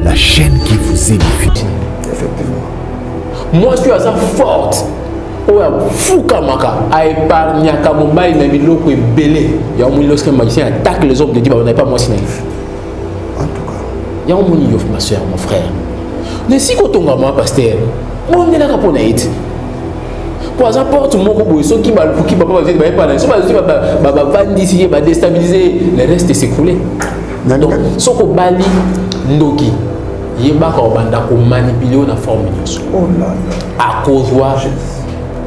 la chaîne qui vous édifie. Effectivement. Moi, je suis à ça forte. Oya fuka maka a épargné à Kabomba et Nabiloko et Belé. Il y a un moment lorsqu'un magicien attaque les hommes de Dieu, on n'a pas moi sinon. En tout cas. Il y a un moment ma soeur, mon frère. Mais si quand on a pasteur, on est là pour naït. Pour ça porte mon cobo, ceux qui va pour qui va pas pas ceux qui va vendre ici, va déstabiliser, le reste s'écrouler. Donc, ce qu'on bali ndoki, il y a pas banda pour manipuler la forme. Oh là là. À cause de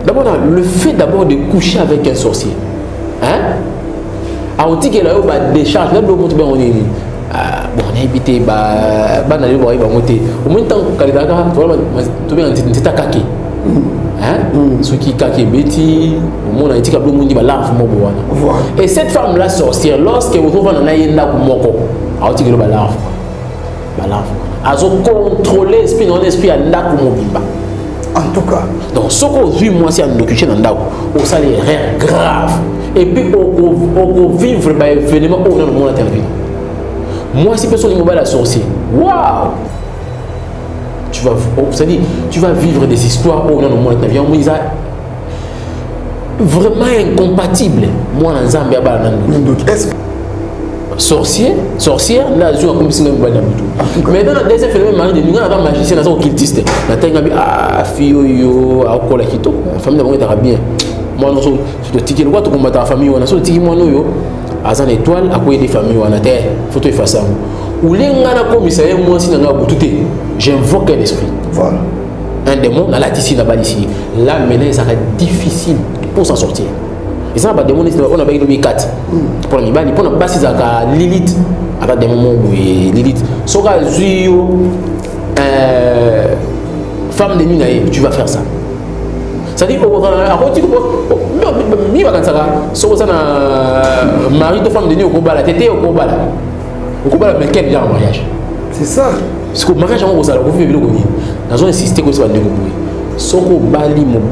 d'abord le fait d'abord de coucher avec un sorcier, hein? À on dit que là on va décharge, là on monte bien on est bon on est habité bah n'allez voir il va monter au moins tant qu'à Dakar tu vois tu bien c'est ta kaki, hein? Ce qui kaki bêti au moins on a dit que le monde va larve mon bon. Et cette femme là sorcière lorsque vous trouvez dans naïna pour moko, à on dit que le va larve, à contrôler l'esprit non esprit à ndaku mobimba. En tout cas. Donc, ce qu'on vit, moi, c'est un document dans le ça les rêves graves. Et puis, on vivre des événements où on a le monde intervenu. Moi, si personne ne m'a la sorcier, waouh! Tu vas vivre des histoires où on a le monde intervenu. On dit vraiment incompatible. Moi, dans Zambie, est-ce que sorcière, là, je suis comme si on avait mais dans les phénomènes marins, nous avons un magicien, nous avons un occultiste. Nous avons un fio, un colakito, la famille d'abord est bien. Moi, nous sommes sur le ticket, nous avons combattre la famille, nous avons le ticket, moi, nous avons une étoile, à quoi des familles, on a terre, photo et façon. Ou les gens comme ça, moi, si nous avons tout, j'invoque un esprit. Voilà. Un démon, là, ici, là-bas, ici. Là, maintenant, ça va être difficile pour s'en sortir. Et ça, on a pas eu 4 pour les balles, pour la base, c'est Lilith, avec des moments où Lilith. Si tu as femme de nuit, tu vas faire ça. C'est-à-dire, si tu as mari de femme de nuit au combat, tu es au combat, mais quel bien en mariage? C'est ça. Parce que le mariage, on a insisté que ça va négocier. Si tu as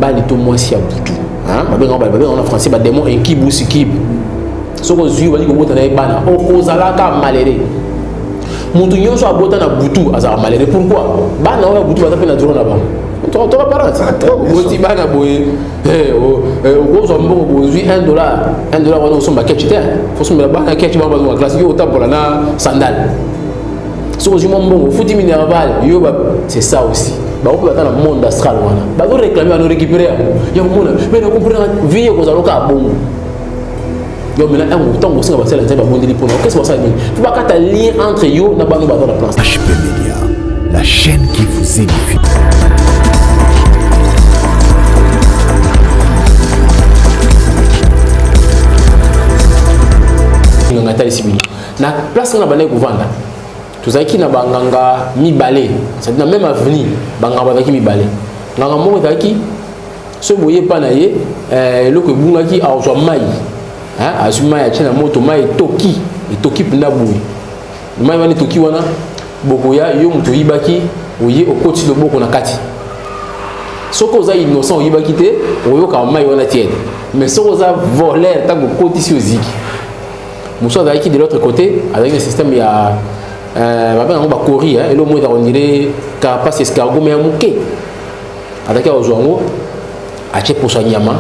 bali, tout moi, si à tout. On a français ba démon un kibu si kib soko zui ba ko bota na bana o ko zalaka malere mutu nyonso abota na butu azala malere pourquoi bana o butu ba tapena duro na ba to parents boti bana boye o ko zo mbongo bo zui $1 wana so ba ketchite faut so me bana ketch ba ba classe yo tabola na sandal soko zui mbongo futi minerval yo ba c'est ça aussi. Bah on peut attendre le monde astral voilà. Bah vous réclamer à nous récupérer. Il y a un monde mais nous comprenons vie aux aloca bon. Yo mais là un temps aussi on va faire la bon délit pour nous. Qu'est-ce que ça dit? Tu vas qu'à lien entre yo na ba nous battre la place. HP Media, la chaîne qui vous édifie. Ngatali sibili. Na place on a bané ko vendre. Tuzaki na banganga mibale c'est na même avenir banganga bazaki mibale nganga moko taki so boye pa na ye eloko ebungaki azwa mai hein azwa mai achina moto mai toki penda boye mai wana toki wana bokoya yo muto yibaki oye okoti loboko na kati soko za innocent yibaki te oyoka mai wana tienne mais soko za voleur tango koti si oziki muso azaki de l'autre côté avec un système il y a on va courir et le mot on dirait carapace escargot mais un mouquet attaquer aux oiseaux à check pour soignement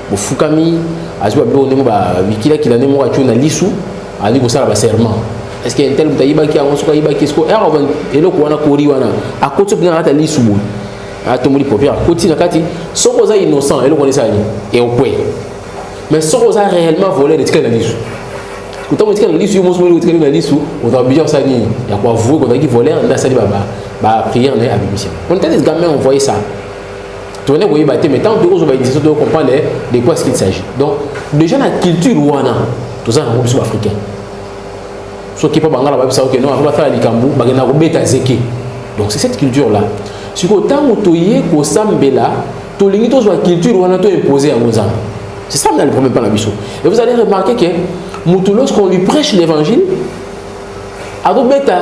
au fukami à ce on ne va vikila qui l'a némo à tuer na lisu à lui ça va serment est-ce qu'il y a un tel butaïba qui a on se caïba qui est-ce qu'on et le quoi on a couru wana à côté de la lisu à tomber popia côté na kati soko za innocent et le connaît ça et au point mais soko za réellement volé de ticket na lisu. Quand on dit que l'issue, on va bien ça. Il y a quoi vous, quand on dit voler, on a ça, prière, on est à l'émission. On a des gamins, on voyait ça. Tu vois, vous voyez, mais tant que vous avez dit ça, vous comprenez de quoi il s'agit. Donc, déjà, la culture ouana, tout ça, on est africain. Ce qui est pas bangala, on va faire les cambous, on va bêta zeke. Donc, c'est cette culture-là. Si vous avez dit que vous avez là, tout le monde a culture ouana imposée à Mozambique. C'est ça le problème par la mission. Et vous allez remarquer que lorsqu'on lui prêche l'évangile,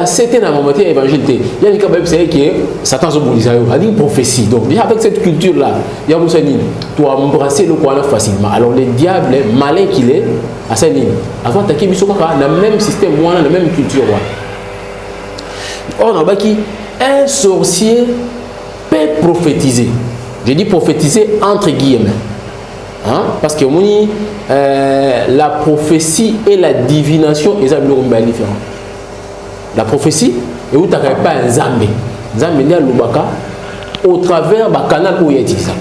c'était dans mon évangile. Il y a des cas qui Satan se bouge, il y a une prophétie. Donc, avec cette culture-là, il y a tu as embrassé le Coran facilement. Alors, le diable, malin qu'il est, à sa ligne, avant d'attaquer le même système, la même culture. On a baki un sorcier peut prophétiser. Je dis prophétiser entre guillemets. Hein? Parce que la prophétie et la divination, ils ont une différence. La prophétie, et où tu n'as pas un Zambé. Zambé n'est pas au travers du canal où il y a utilisé.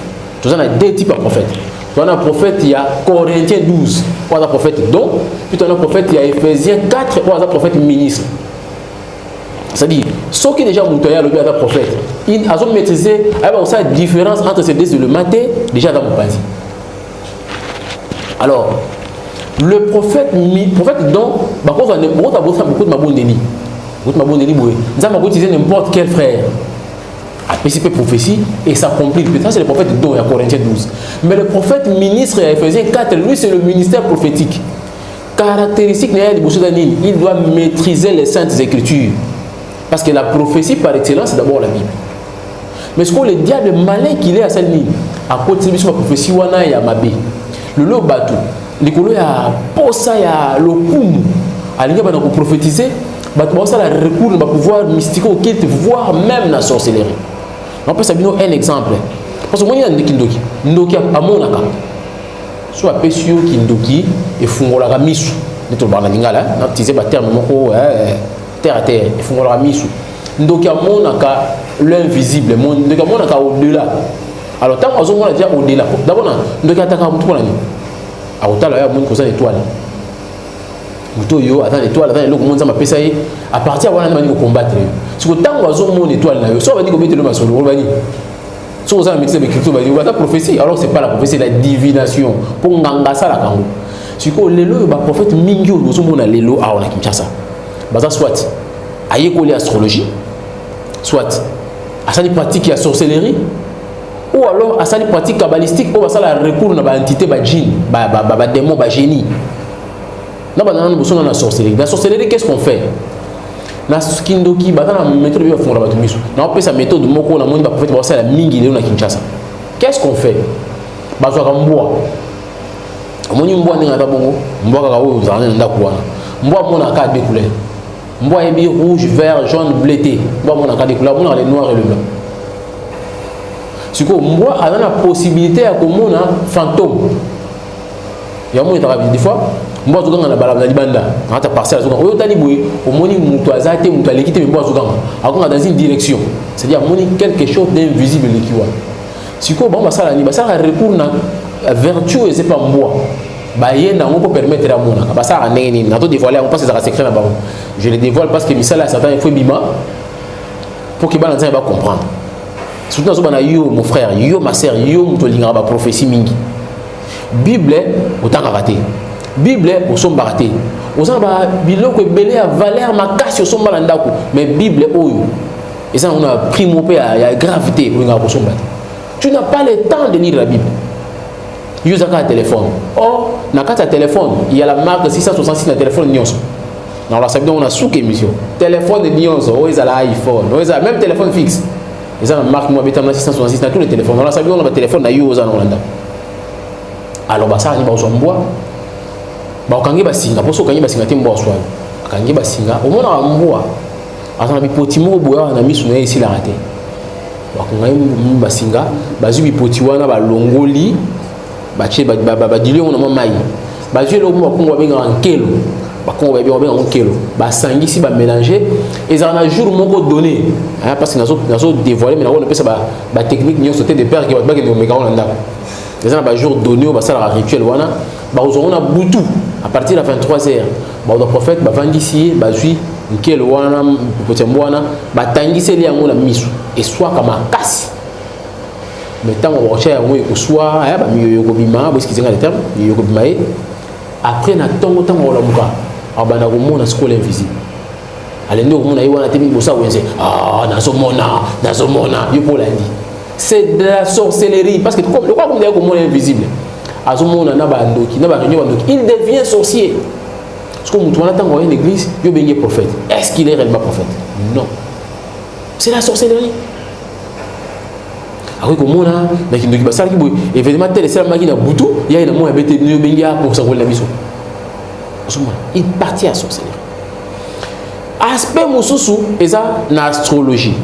Tu as deux types de prophètes. Tu as un prophète, il y a Corinthiens 12, tu as un prophète don, puis tu as un prophète, il y a Éphésiens 4, tu as un prophète ministre. C'est-à-dire, ceux qui déjà monté à l'objet d'un prophète, ils ont maîtrisé la différence entre ces deux le matin, déjà dans mon pays. Alors, le prophète donc, beaucoup de mabondéni. Nous avons utilisé n'importe quel frère à participer prophétie et s'accomplit. Ça, c'est le prophète don, il y a Corinthiens 12. Mais le prophète ministre, il y a Éphésiens 4, lui, c'est le ministère prophétique. Caractéristique, il doit maîtriser les saintes écritures. Parce que la prophétie par excellence, c'est d'abord la Bible. Mais ce qu'on le diable malin qu'il est à cette ligne, à côté de la prophétie, il y a Mabé. Le lot bateau, les colons, il y a Posa, il y a le Koum. À l'égard de prophétiser, il y a recours à pouvoir mystico, voire même la sorcellerie. On peut savoir un exemple. Parce que moi, il y a un Ndoki. Ndoki à Monaka. Soit Pessio qui Ndoki et Fungola Misu. Nous avons utilisé le terme terre à terre. Et Fungola Misu. Ndoki à Monaka, l'invisible. Ndoki à Monaka au-delà. Alors, tant qu'on a déjà au-delà. D'abord, Ndoki à Taka Moutoula. À Otala, il y a une étoile. Yo attends l'étoile, attends le monde ça m'a payé à partir de là on va combattre. Si vous tant oiseau mon étoile là, ça va dire que mettre le masolo, on va dire. Si vous avez mixé avec crypto, va dire la prophétie. Alors c'est pas la prophétie, c'est la divination. Pour nganga ça la kango. Si ko lelo ba prophète mingyo oiseau mon lelo a on a Kinshasa. Baza soit aye ko l'astrologie, soit à ça pratique la sorcellerie ou alors à ça pratique kabbalistique ou à ça la recours na ba entité ba djinn, ba démon, ba génie. Là, on a besoin de la sorcellerie. La sorcellerie, qu'est-ce qu'on fait? La skindoki, on a une méthode de faire la on peut sa méthode de moko, on a la mingi de Kinshasa. Qu'est-ce qu'on fait? On a un bois. On a un bois, on a un bois, on a un bois, on a quatre couleurs. On a un rouge, vert, jaune, bleuté. On a quatre couleurs, on a le noir et le blanc. Si on a la possibilité à comme on a fantôme. Il y a des fois. Moi, je suis dans Libanda, dans ta parcelle, je suis dans une direction. C'est-à-dire quelque chose d'invisible. Si vous avez un recours à la vertu, ce n'est pas moi. Je peux permettre à moi. Je le dévoile parce que il faut bima pour que les gens comprennent. Surtout mon frère, ma soeur, ma prophétie. Bible, autant raté. Bible au son baraté. Aux gens biloko belé à valeur ma casse au son balandako. Mais Bible oyo. Et ça on a pris mon père il y a gravité pour nga son baraté. Tu n'as pas le temps de lire la Bible. Use un téléphone. Oh, na carte téléphone, il y a la marque 666 na téléphone Nyonso. Dans la salle on a sous émission. Téléphone de Nyonso, oh ils a l'iPhone, oh ils a même téléphone fixe. Ils ont la marque moi beta 666 na tous les téléphones. Dans la salle on a téléphone na yo aux Holanda. Alors bah ça ni ba bois. Bakangi basinga poso kangi basinga te mboa swali akangi basinga omona mboa atana bipoti mo boya na misu na isi la raté bakangi basinga bazu bipoti wana balongoli bache badile on na mai bazu le mo kongo benga nkelo bakongo benga nkelo basangisi ba mélanger et ça na jour moko donné parce que nazo dévoiler mais na on peut ça ba technique nyo sauter des pères qui ba ke omega on ndako les ans jour donné ba ça la rituel wana ba on a butu à partir de 23h le prophète va vendre ici bazui nkelo wana potemboana batangisi li yango na misu et soit comme kasi mais tant on recherche yango ko soit ba miyo kobima parce qu'ils ont les termes miyo kobima après na tongo tango la muka abana ko mona skole invisible alende ko mona yi wana temi bosa wenze nazomona yo pour lundi c'est de la sorcellerie parce que comme le quoi comme ko mona invisible il devient sorcier. Parce que nous avons une église, il est prophète. Est-ce qu'il est réellement prophète? Non. C'est la sorcellerie. Alors que moi, évidemment, il partit à sorcellerie. aspect mosusu eza na astrologie.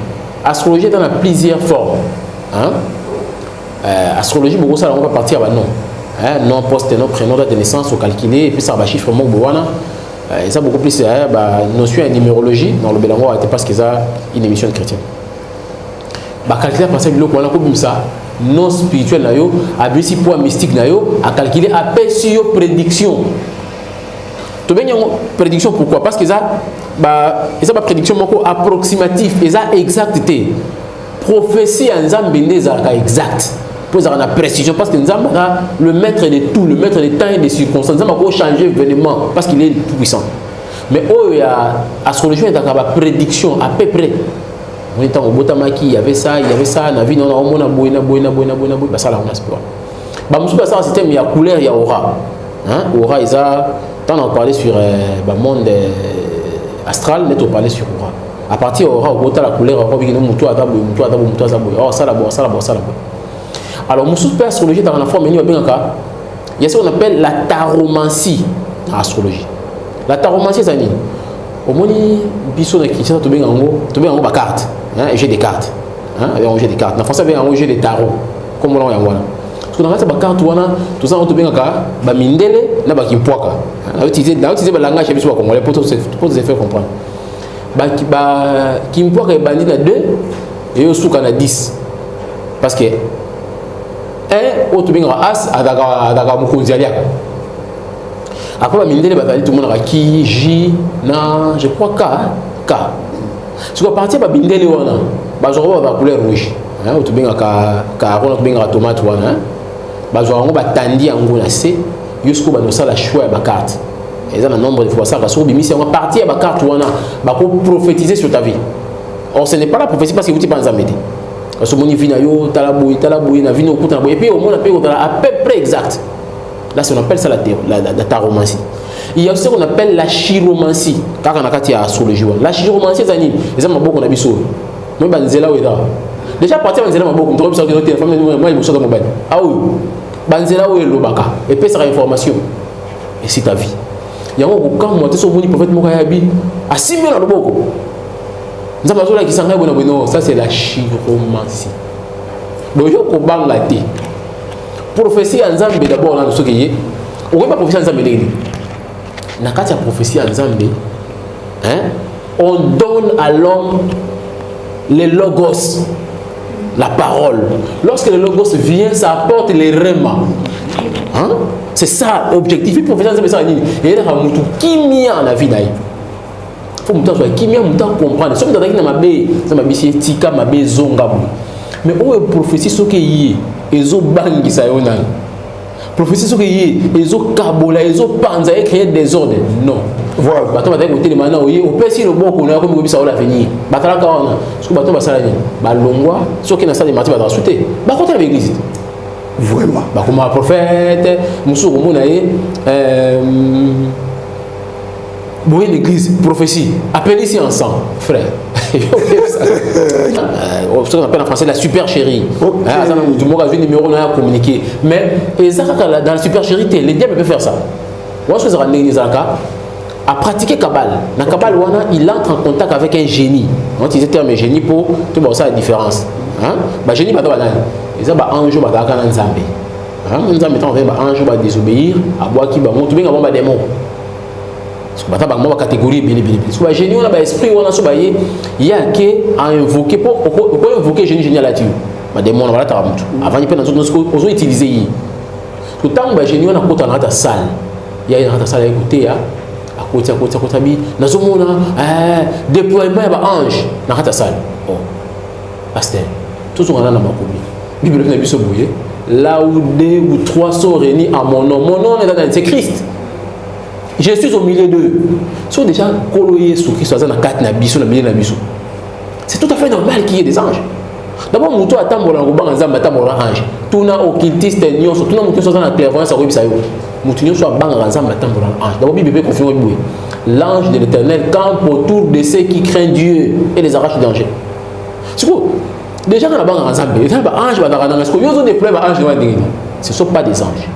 Astrologie est dans plusieurs formes. Hein? Astrologie, beaucoup ça on va partir à non. Hein? Nom, poste, nom, prénom, date de naissance, au calculer, et puis ça va chiffre mon boana. Et ça beaucoup plus notion de numérologie dans le Bélango, parce que ça une émission chrétienne. Bah calculer par ça, on a comme ça, non spirituel na yo, abisi poids mystique na yo, à calculer appel sur prédiction. Tu bien prédiction pourquoi? Parce que ça ba prédiction moko approximatif, et ça exacté. Prophétie en Zambéné ça exact. Pour avoir la précision parce que nous avons le maître de tout, le maître des temps et des circonstances. Nous avons changer l'événement parce qu'il est tout puissant. Mais il y a l'astrologie, il y a une prédiction à peu près. On est en Botamaki, il y avait ça, la vie, on a boina, ça là on a ce pouvoir. Un système, il y a couleur, il y a aura. Aura, ils ont parlé sur le monde astral, mais on parlé sur aura. À partir de aura, on a la couleur, on a ça. Alors, nous sommes astrologie dans la forme, il y a ce qu'on appelle la taromancie en astrologie. La taromancie, c'est quoi? Au moins, biso na Kinshasa, tu as une carte, un jeu de cartes. Un jeu de cartes. En français, un jeu de tarot. Comme on l'a dit. Parce que dans la carte, tout ça, tu as mindele, na ba kimpoaka. On a utilisé le langage congolais pour te faire comprendre. Kimpoaka est bandit à 2 et au souk à 10. Parce que autre bien as à mukonzialia. Après mindele batali tout le monde a qui J na je crois K. Si on partir ba mindele wana ba zo ba couleur rouge. Autre bien ka on bien tomate wana. Ba zo ba tandi ango na C jusqu'au ba no ça la choix ba carte. Et ça le nombre de fois ça sur bimisi on va partir ba carte wana ba ko prophétiser sur ta vie. Or ce n'est pas la prophétie parce que vous t'y pas zamedi. Parce que mon vie na yo talaboui na vie no kuta et puis au moins à peu près exact. Là on appelle ça la taromancie. Il y a aussi ce qu'on appelle la chiromancie. Car on a quand il y a astrologie. La chiromancie c'est ani, les hommes beaucoup na biso. Moi banzela weda. Déjà partir banzela maboko, on ça que notre femme moi il me sort mobile. Ah oui. Banzela we lobaka et puis ça information. Et c'est ta vie. Il y a un quand moi tu so moni prophète mokayabi à 6 000 na loboko. Ça c'est la chiromancie. Donc il faut que prophétie en Zambie d'abord là ce qui est. On ne peut pas prophétie en Zambie. Na kati ya prophétie en Zambie, on donne à l'homme les logos, la parole. Lorsque le logos vient, ça apporte les rémas. C'est ça l'objectif. Il faut prophétie en Zambie ça nini. Et là mutu kimia na vie naï. Faut mutu soit kimia mutu comprendre. Soki tata kina mabe, ça mabisi tika mabe zongabu. Mais où est prophétie ce qui y est ezo bangi sa yona. Prophétie ce qui y est ezo kabola, ezo panza et créer des ordres. Non. Voilà. Bato batako tele mana oye, on peut si le bon qu'on a comme ça la venir. Batala ka ona. Ce que bato basala ni. Ba longwa, ce qui na salle marti ba souter. Ba côté l'église. Vraiment. Bah comme un prophète, Moussou Mounaye, Boué l'église, prophétie, appelez ici ensemble, frère. Ce qu'on appelle en français la super chérie. Du mot que numéro on a communiqué. Mais dans la super chérie, les diables peuvent faire ça. Moi, je suis à pratiquer Kabbale. Dans Kabbale, il entre en contact avec un génie. On utilise le terme génie pour tout ça la différence. Génie, ils ont un ange qui est Nzambe. Nzambe est un ange qui va désobéir à bois qui va monter un démon. Parce que la catégorie est bien. Génie, on a l'esprit, on a il y a à invoquer pour invoquer génie là-dessus. Les démons, on va avant de prendre on a utilisé. Tout le temps, génie, on a côté dans la salle. Il y a une salle à écouter. À côté, dans ce monde, déploiement de ange dans la salle. Oh, pasteur, tout ce qu'on a dans ma commune. Bible n'a pas bouillé. Là où 2 ou 3 sont réunis à mon nom c'est Christ. Je suis au milieu d'eux. Ils sont déjà colloyés sous Christ, dans la 4 nabiso, dans le milieu nabiso. C'est tout à fait normal qu'il y ait des anges. D'abord, nous avons attendre un ange. Tout n'a occultiste, tout n'a aucune chose dans la clairvoyance, ça y est. Nous avons un ange. D'abord, la Bible confirme l'ange de l'Éternel campe autour de ceux qui craignent Dieu et les arrache du danger. C'est quoi? Déjà, dans la banque ensemble, les anges, ce ne sont pas des anges.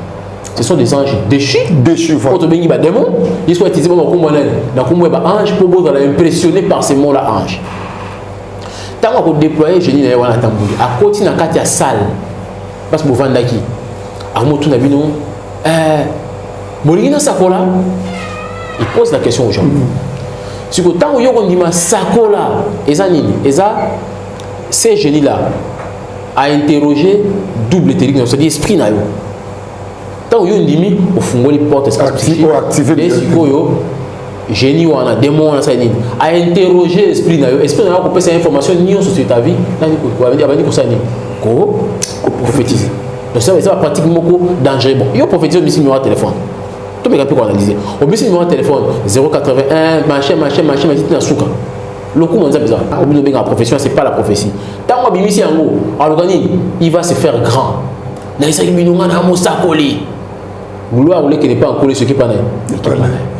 Ce sont des anges déchus. Déchus, voilà. Quand on dit démon, ils sont utilisés pour ange pour impressionner par ces mots-là, ange. Tant qu'on déploie génie dans la tambour, à côté de la salle, parce que vous vendez qui à moto nabino Bolingina Sakola, il pose la question aux gens. Si que tant qu'on dit Sakola, ces génies-là a interrogé double théorie, c'est-à-dire esprit na yo. Tant qu'on dit au fond les portes activer les génie ou un démon a interrogé esprit na yo. Esprit na yo peut cette information ni sur ta vie, ko prophétiser. Donc ça va pratiquement dangereux. Bon, il y a prophétiser au numéro de téléphone. Tout le monde peut analyser. Au numéro de téléphone 081 machin na souka. Le coup, la profession, c'est pas la prophétie. Tant qu'on a il va se faire grand. Gloire qui n'est pas en collé ce qui pas.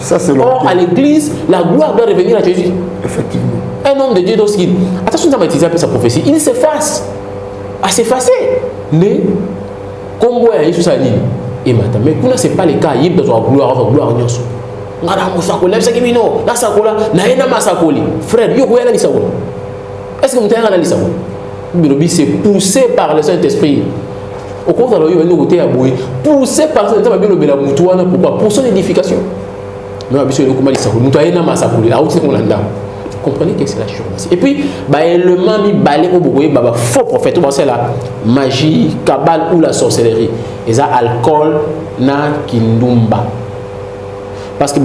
Ça c'est or, à l'église, la gloire doit revenir à Jésus. Effectivement. Un homme de Dieu, attention, ça va utiliser sa prophétie. Il s'efface. À s'effacer. Mais, comme vous voyez, il y a mais ce n'est pas le cas. Il y a besoin de gloire. Frère, est-ce que vous avez analysé ça? C'est poussé par le Saint-Esprit. Au contraire, il y a poussé par le Saint-Esprit. Pourquoi? Pour son édification. Comprenez que c'est la chose. Et puis, le mami balé au bourreau, faux prophète, c'est la magie, cabale ou la sorcellerie. Et ça, alcool, na kindumba. Parce que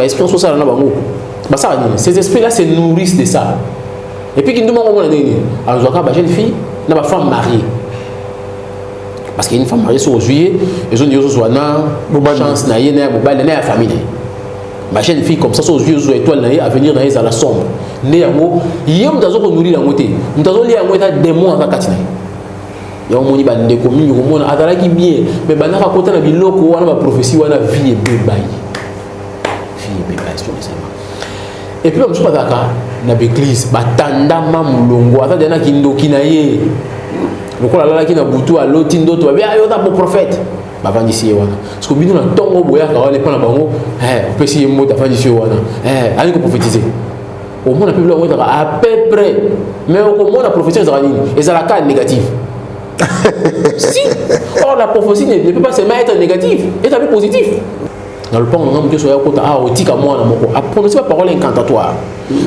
ces esprits-là se nourrissent de ça. Et puis, kindumba, on a dit, une jeune fille, une femme mariée. Parce qu'il y a une femme mariée sur juillet, ils ont dit, chance, na famille. Ma jeune fille comme ça, aux yeux étoiles à venir dans la sombre. Néanmoins, il y a des gens qui nourrissent la moitié. Nous avons des démons à la Katina. Il y a des gens qui communes, qui bien. Mais il y a des gens qui ont la prophétie, qui ont la vie et bébaye. Vie et bébaye, sur les éléments. Et puis, je suis pas d'accord, dans l'église, Batanda Mamulongo, il y a des gens qui ont le là qui n'a boutou à l'autre, il y a des prophètes. Parce que nous avons tongo boya quand on pas na bango on peut essayer mot d'affaire wana allez que prophétiser au moins la Bible à peu près mais au moins la prophétie est la carte négative. Si or la prophétie ne peut pas seulement être négative, est un peu positif. Dans le plan on a Dieu sur côté au tika moi na moko à prononcer la parole incantatoire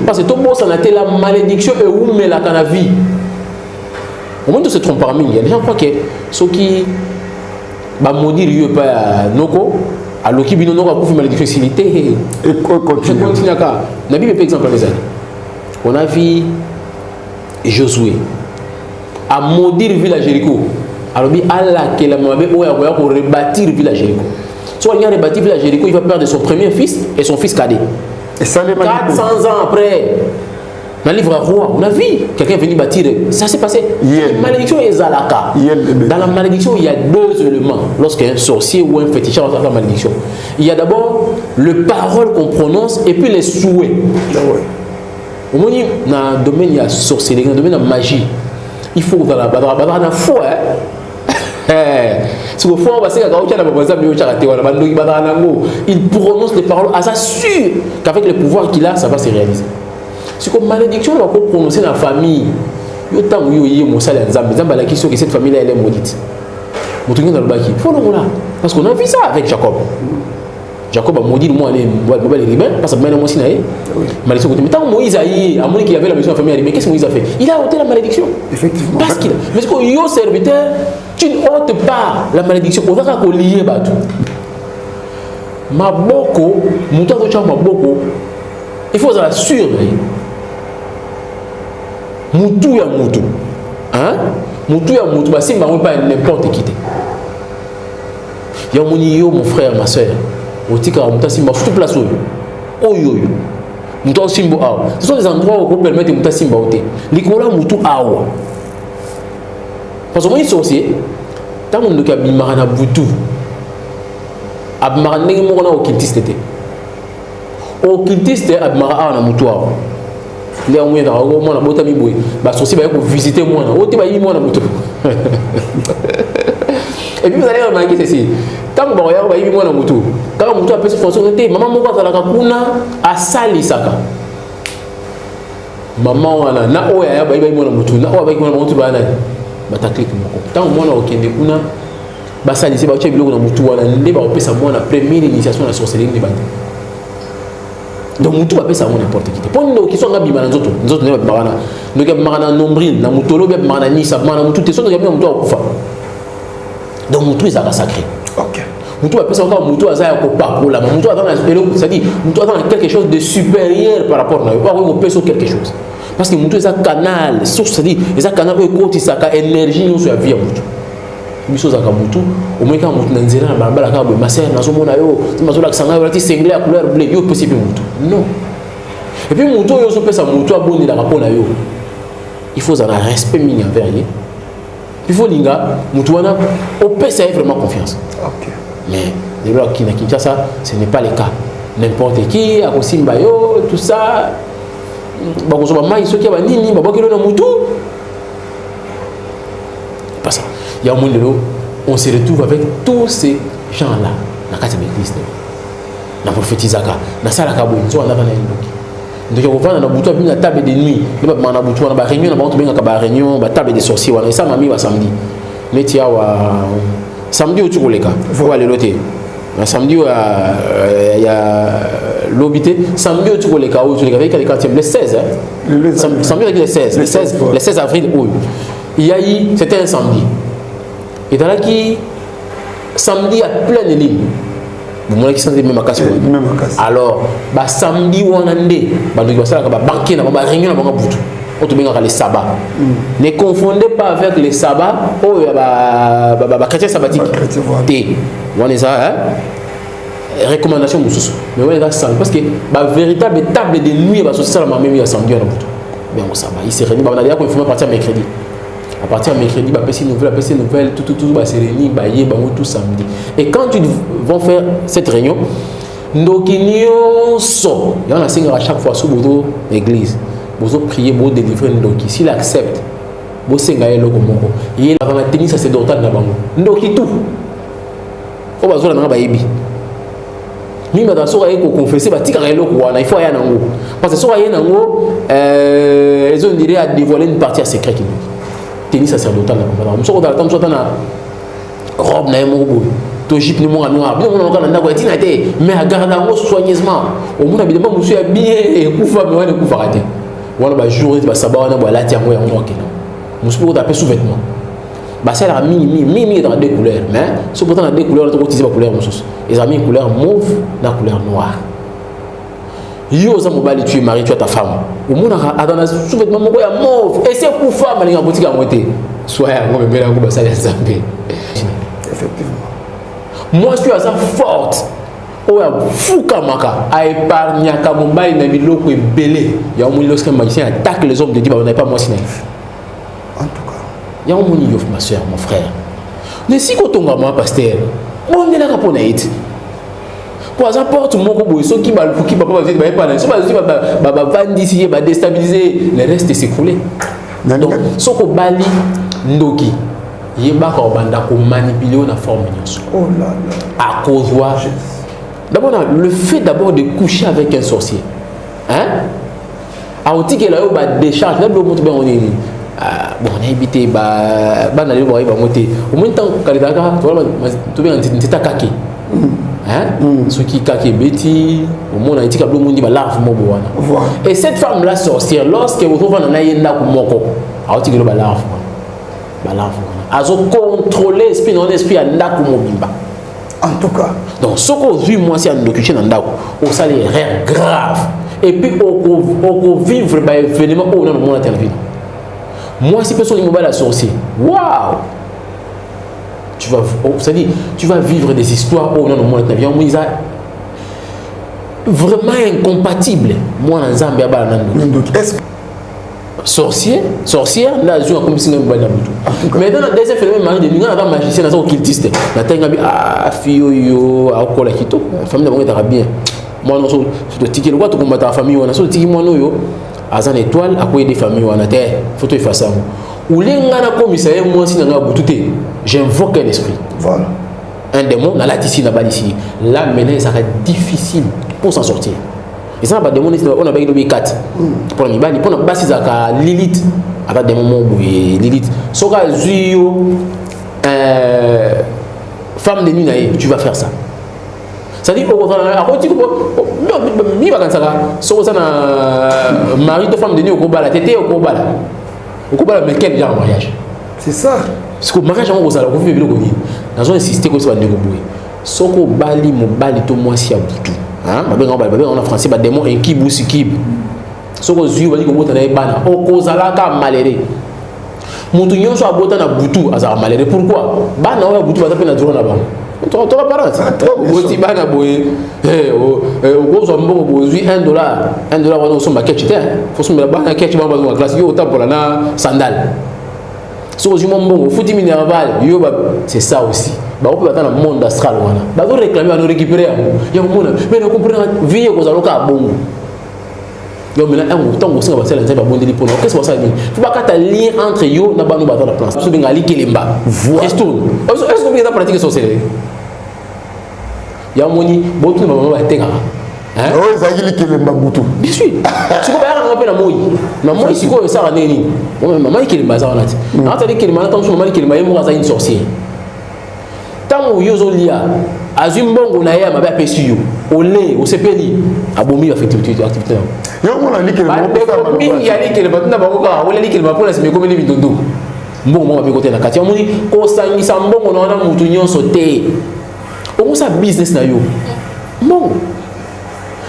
parce que tout le monde s'en a été la malédiction et où met la vie. Au moins de se tromper parmi il y a des gens croient que ceux qui maudire yo pas noko aloki bino noko akufi malédiction silité et continue aka na Bible par exemple les amis on a vu Josué a maudire ville à Jéricho alors bi Allah que la mabe oya pour rebâtir ville à Jéricho soit il a rebâti ville à Jéricho il va perdre son premier fils et son fils cadet et ça les 400 ans après dans le livre roi, on a vu quelqu'un venir bâtir. Ça s'est passé. La malédiction est zalaka. Dans la malédiction, il y a deux éléments. Lorsqu'un sorcier ou un féticheur a la malédiction, il y a d'abord le parole qu'on prononce et puis les souhaits. Au moins, dans le domaine de la sorcellerie, dans le domaine de la magie, il faut dans la foi. Si vous faites il prononce les paroles à ça sûr qu'avec le pouvoir qu'il a, ça va se réaliser. C'est comme malédiction, on peut prononcer dans la famille. Il y a tant que cette famille elle est maudite. Parce qu'on a vu ça avec Jacob. Jacob a maudit le moine parce que maintenant aussi malédiction. Mais tant que Moïse a eu, à moins qu'il avait la malédiction de la famille, mais qu'est-ce que Moïse a fait? Il a ôté la malédiction. Effectivement. Parce qu'il a. Mais ce que yo serviteur, tu n'ôtes pas la malédiction. On va qu'on lier bateau. Maboko, mouton de chambre maboko, il faut la surveiller. Moutou ya moutou. Hein? Moutou ya moutou, si ma pas n'importe qui. Il y a mon frère, ma soeur. Au tika mouta simba surtout place oyo. Mouta simbo awa. Ce sont des endroits où on peut permettre mouta simba oté. Likola moutou awa. Parce que moi sorcier, tant on doit bimara na boutou. Abmara ndenge moko na okiltiste te. Okiltiste abmara awa na moutou awa. Les moyens d'avoir mon abotami boy. Bah sorcier va visiter moi. Oté ba yi moi na moutou. Et puis vous allez remarquer ceci. Tant que vous avez vu mon moutou, quand moutou a fait ce fonctionnement, maman m'a fait la kakuna à salisaka. Maman wana na oya ba mon moutou, na oya ba mon moutou ba na ba ta clique moko. Tant que moi okende kuna ba salisi ba tshebilo na moutou wana ndé ba opesa moi na première initiation na sorcellerie ni ba. Donc moutou ba pesa moi n'importe qui. Pour nous qui sont ngabima na nzoto ne ba marana. Donc ya marana nombril na moutolo ba marana ni sa marana moutou te so ya moutou akufa. Donc moutou est sacré. OK. Moutou a pensé encore moutou a ça ko pas pour la moutou a dans ça dit moutou a dans quelque chose de supérieur par rapport à pas on peut sur quelque chose. Parce que moutou est un canal, source ça dit, est un canal où côté ça ka énergie nous sur la vie moutou. Biso za ka moutou, au moins quand moutou nanzela na bala ka bo maser na so mona yo, tu mazo la sanga yo ti single à couleur bleu, yo possible moutou. Non. Et puis moutou yo so pesa moutou a boni la rapport na yo. Il faut un respect mini envers lui. Il faut linga moutou wana au pesa vraiment confiance. OK. Mais les gens qui n'ont ça, ce n'est pas le cas. N'importe qui, à Simbayo, tout ça, ceux qui ont dit, pas ça. Il y a un monde de l'eau, on se retrouve avec tous ces gens-là. Dans la l'église, dans la prophétisaka, dans la salle à Cabo, on a donc on va dans la table de nuit, on va dans la réunion, on va réunion, la table des sorciers, on a ça mamie va samedi. Mais tu as samedi au Tchoukoleka, il faut aller l'autre. Samedi, il y a l'obité. Samedi au Tchoukoleka, le 16. Samedi, le 16 avril. Il y a eu, c'était un samedi. Et dans la qui, samedi, il y a plein de lignes. Vous qui sont même à casse. Alors, samedi, on a des banquiers, on a réunion, on a boutou. Les sabbats. Ne confondez pas avec les sabbats. Oh, il y a chrétien sabbatique. On est ça, hein? Recommandation de mais on est ça parce que la véritable table de nuit va sortir la même samedi. Mais on sabbat. Il s'est réuni. On a dit qu'il faut partir mercredi. À partir de mercredi, il va passer une nouvelle, tout va se réunir, tout samedi. Et quand ils vont faire cette réunion, donc il y a un signe à chaque fois sur l'église. Vous priez, vous délivrer Ndoki. S'il accepte, vous sengayez le komoko. Il a la tennis sacerdotal na bango. Ndoki tout. On va zola na bayebi. Mi ma daso ko confesser ba tika le ko wana il faut ya nango. Parce que so ya nango ils ont dirait à dévoiler une partie secrète qui tennis sacerdotal na bango. On so dans temps so na robe na mo bo. To jip ni mo noir. Bien on na ndako etina te mais garde ngo soigneusement. Au moins évidemment monsieur est bien et kufa mais on ne kufa rater. Voilà bah jour et bah ça va on a la tiens ouais on ok non monsieur pour taper sous-vêtements bah ça la mimi dans deux couleurs mais ce pourtant dans deux couleurs on utilise pas couleur monsieur les amis couleur mauve la couleur noire yo ça mobile tu es marié tu as ta femme au monde a dans sous-vêtements mon ya mauve et c'est pour femme les boutique à monter soit moi me là bah ça les zamber Effectivement. moi je suis à ça forte. Oya fuka maka a épargné Kamumbai na biloko ebele ya omoni lorsque un magicien attaque les hommes de Dieu on n'est pas moi sinon En tout cas ya omoni yo ma soeur mon frère ne si ko tonga moi pasteur on est là pour naït pour ça porte mon ko boy soki ba luki papa va dire ba so ba vandi si ba déstabiliser le reste s'écrouler donc soko bali ndoki yeba ko banda ko manipuler na forme nyonso oh là là à cause d'abord, le fait d'abord de coucher avec un sorcier. Hein? A on dit que là, on va décharger. Là, on est bon, on est habité, on a les voies, on est au moins tant que les gars, tu vois, tu es kaki. Hein? Ceux qui kaki bêtis, au moins on a dit que l'homme dit bah larve mon bois. Et cette femme là sorcière, lorsque vous trouvez un aïenda comme moko, a on dit que le larve, a contrôler l'esprit, non l'esprit à ndaku mobimba. En tout cas. Donc, ce qu'on vit, moi, c'est un document dans le au salaire grave. Et puis, on vivre par événement où on a le monde à télévision. Moi, si personne n'est pas la sorcier, waouh! Tu vas vivre des histoires où on a le monde à télévision. Vraiment incompatible. Moi, dans Zambia, est-ce sorcière, là, je suis comme si on avait mais dans le deuxième phénomène, il y a un magicien, un occultiste. Ah, fille, à quoi la quito, la famille d'abord bien. Moi, non, je te ticket le quoi, tu combats ta famille, on a sur le ticket, moi, non, yo, à une étoile, à quoi des familles, on a terre, photo et face à ou les ngana commissaire moi si nanga boututé j'invoque un esprit Voilà. un démon na la ici na bas ici là maintenant ça sera difficile pour s'en sortir et ça va démon on a besoin de 4 pour les bali pour na bas ça ka Lilith avec des moments où Lilith soka zuyo femme de nuit tu vas faire ça. Ça dit au contraire, à côté mi va quand ça so ça na mari de femme de nuit au combat la tête au combat mais quel genre de mariage? C'est ça. Parce que mariage on ça ko fi bi ko ni. Na zo insister ko ça ba ndeko boy. Soko bali mo bali to moi si abutu. Hein? Ba ben on en français ba démon un kibu si kib. Soko zuyo bali ko bota na bana. O ko zala ka maléré. Mutu nyonso abota na butu azara maléré. Pourquoi? Bana o butu ba ta pe na duro na ba. Tu as parlé. Tu vas boyer. Au gros, on va boyer $1. $1, on s'en va catcher. Faut se mettre la banque catcher, on va dans la classe. Yo, autant pour la sandale. So, je m'en bon. Faut 10 minerval. Yo, c'est ça aussi. Bah, on peut attendre le monde astral. Bah, vous réclamez à nous récupérer. Il y a un monde. Mais nous comprenons. Vie, vous allez au bon. Yo, mais là, un temps où ça va faire un bon délit pour nous. Qu'est-ce que ça veut dire? Faut pas qu'il y ait un lien entre yo et nous battre la place. Parce que vous allez Kelemba. Est-ce que vous avez pratiqué ça? Il y a un moni, beaucoup de mamans qui ont hein? Oh, ça y est, qui est Mbambutu. Bien sûr. Si vous avez un moi, maman ici, quoi, ça va néni. Maman qui est bazar là. Attendez qu'il m'a entendu, maman qui est maman qui est une sorcière. Tant que vous avez Azumbongo na ya mabe apesi yo olé o sepeli abomi activité yo mona likele mo mi ya likele batuna bango ka wala likele ba pona se me komeli bindondo mbongo mo ba côté na kati amoni ko sangisa mbongo na na mutu nyonso te o sa business na yo mbongo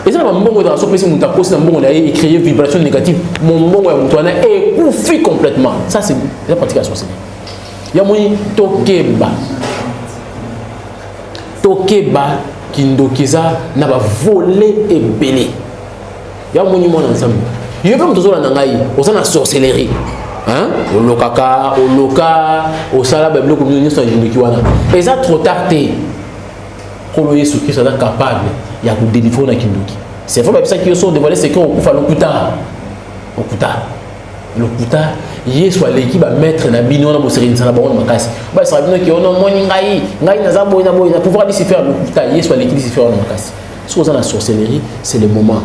eza ba mbongo da so pesi mutu akosi na mbongo na ye créer vibration négative mon mbongo ya mutu na e koufi complètement ça c'est la pratique à sorcier ya moni Tokeba kindokiza na ba voler et belé. Ya moni mona ensemble. Yo pe mtozo na ngai, osana sorcellerie. Hein? Olokaka, oloka, osala ba bloko mino nyonso ndoki wana. Eza trop tard te. Kolo Yesu Christ est capable ya ku délivrer na kindoki. C'est vrai parce que yo so dévoiler c'est qu'on kufa lokuta. Lokuta Yesu aleki ba mettre na bino na boseri na ba makasi ba sa bino ki ono moni ngai na za boy na pouvoir de se faire lokuta Yesu aleki de se faire na makasi so za na sorcellerie c'est le moment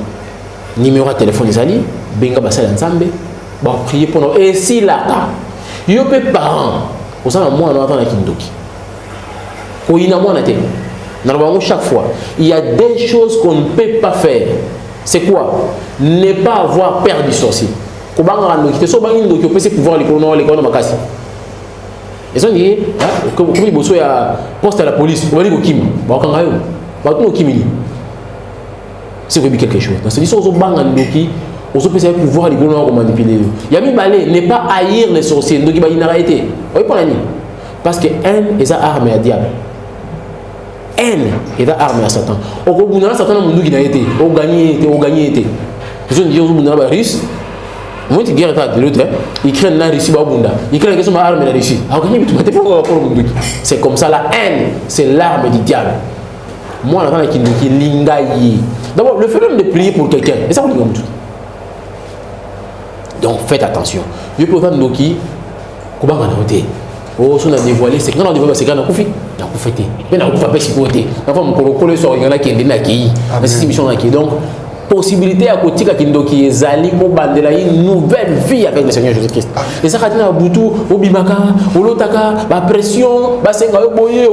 numéro de téléphone ezali benga ba sala nzambe ba prier pour nous et si là yo pe parent osana mwana na kindoki ko ina mwana te na bango chaque fois il y a des choses qu'on ne peut pas faire. C'est quoi? Ne pas avoir peur du sorcier. Kubanga ndoki so bangi ndoki opesi pouvoir les makasi. Ils ont dit comme il bosso ya poste à la police, on va dire kokima. Ba kanga yo. Ba tuno kimili. C'est vraiment quelque chose. Dans ce sens so banga ndoki, on se peut pouvoir les manipuler. Yami balé ne pas haïr les sorciers, ndoki ba inarité. Oui pour la nuit. Parce que haine est arme à diable. Haine est arme à Satan. Au gouvernement Satan mundu qui n'a été, au gagné. Ils ont dit au gouvernement russe. Moi, tu guerre de l'autre, il crée la Russie, il crée une arme de la Russie. C'est comme ça, la haine, c'est l'arme du diable. Moi, la femme qui lingaye. D'abord, le phénomène de prier pour quelqu'un, et ça, on dit comme tout. Donc, faites attention. Je peux faire Noki, comment on a noté. Oh, si on a dévoilé, c'est quand on a dévoilé, c'est quand on a coupé. On a coupé. Mais on a coupé, c'est quoi? On a sur il y en a qui est qui. C'est une mission qui donc. Possibilité à côté qui est zali au bandela une nouvelle vie avec le Seigneur Jésus-Christ. Et ça katina butu obimaka olotaka ba pression ba senga yo boye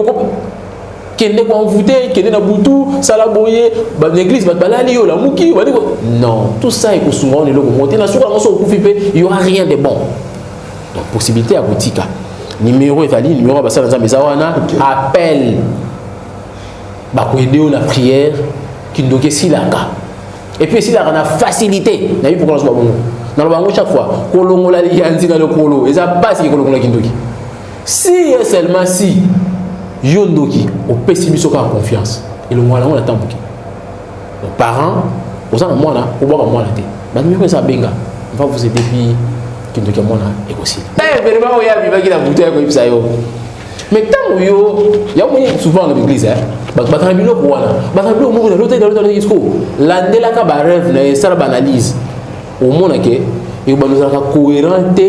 kende ko envoûté kende na butu sala boye ba l'église ba balali yo la muki ba diko non tout ça est ko souvent le logo monter na soka ngoso okufipe il y aura rien de bon. Donc possibilité à côté numéro établi numéro ba sala nzambe zawana appel ba ko aider la prière qui ndoke silaka. Et puis, si la facilité, il y a pourquoi on se chaque fois, on a le colo, et ça passe qui est kindoki. Si seulement si, yondoki, au pessimisme a confiance, et le moyen on attend pour qui. Les parents, aux gens moi là, au bout de moi là, mais mieux ça benga, on va vous aider puis kindoki moi là et aussi. Eh, vraiment, il y a vivre qui la bouteille comme ça yo. Mais tant que il y a souvent dans l'église, bakamilo wana bakamilo mo na l'autre dans le discours l'année là ka ba rêve na ça ba analyse au monde que et nous avons cohérente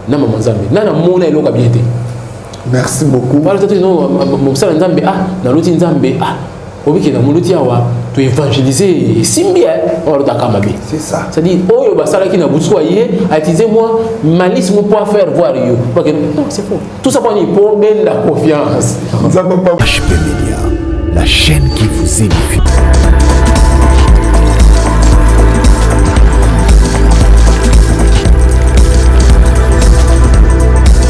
na maman Nzambe na mona eloka bien te. Merci beaucoup. Voilà tout non mon sala Nzambe na loti Nzambe obiki na moloti awa to évangéliser simbia on ta kamabe. C'est ça. C'est-à-dire oyo basala ki na butsu aye attiser moi malice mo pour faire voir yo. Parce que non, c'est faux. Tout ça pour la confiance. HP Media, la chaîne qui vous édifie.